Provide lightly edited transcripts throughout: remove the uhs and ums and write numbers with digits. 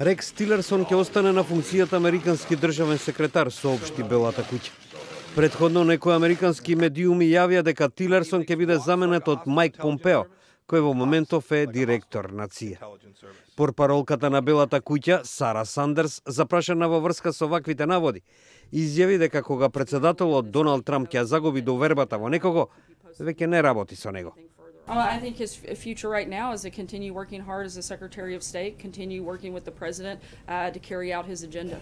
Рекс Тилерсон ќе остане на функцијата американски државен секретар, соопшти Белата куќа. Претходно некои американски медиуми јавија дека Тилерсон ќе биде заменет од Мајк Помпео, кој во моментов е директор на ЦИА. Портпаролката на Белата куќа, Сара Сандерс, запрашана во врска со ваквите наводи, изјави дека кога председателот Доналд Трамп ќе загуби довербата во некого, веќе не работи со него. I think his future right now is to continue working hard as the Secretary of State, continue working with the President to carry out his agenda.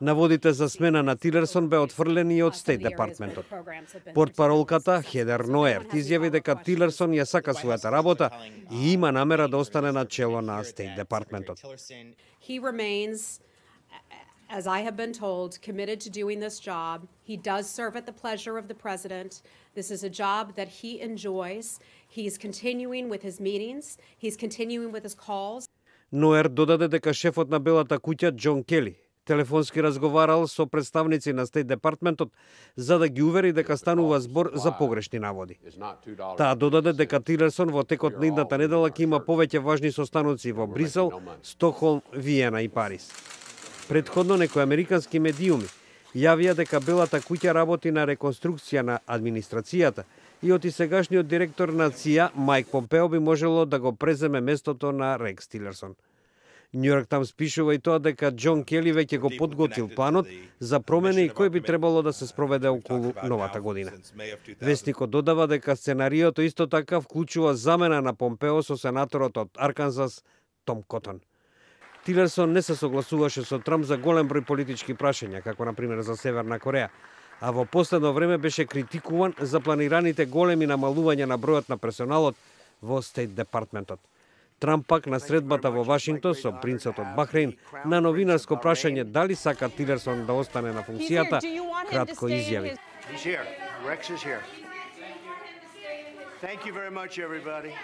Наводите за смена на Тилерсон бе отфрлени и од Стейт Департментот. Портпаролката Хедер Ноерт изјави дека Тилерсон ја сака својата работа и има намера да остане на чело на Стейт Департментот. He remains, as I have been told, committed to doing this job. He does serve at the pleasure of the President. This is a job that he enjoys. He's continuing with his meetings. He's continuing with his calls. Ноерт додаде дека шефот на Белата куќа Џон Кели телефонски разговарал со представници на Стейт Департментот за да ги увери дека станува збор за погрешни наводи. Таа додаде дека Тилерсон во текот на идната недела ќе има повеќе важни состаноци во Брисел, Стокхолм, Виена и Париз. Претходно некои американски медиуми јавија дека Белата куќа работи на реконструкција на администрацијата и оти сегашниот директор на ЦИА Мајк Помпео би можело да го преземе местото на Рекс Тилерсон. Њујорк Таймс пишува и тоа дека Џон Кели веќе го подготвил планот за промени кој би требало да се спроведе околу новата година. Вестникот додава дека сценариото исто така вклучува замена на Помпео со сенаторот од Арканзас Том Котон. Тилерсон не се согласуваше со Трамп за голем број политички прашања, како на пример за Северна Кореја, а во последно време беше критикуван за планираните големи намалувања на бројот на персоналот во Стейт Департментот. Трамп пак на средбата во Вашингтон со принцот од Бахрейн на новинарско прашање дали сака Тилерсон да остане на функцијата, кратко изјави. Thank you very much, everybody.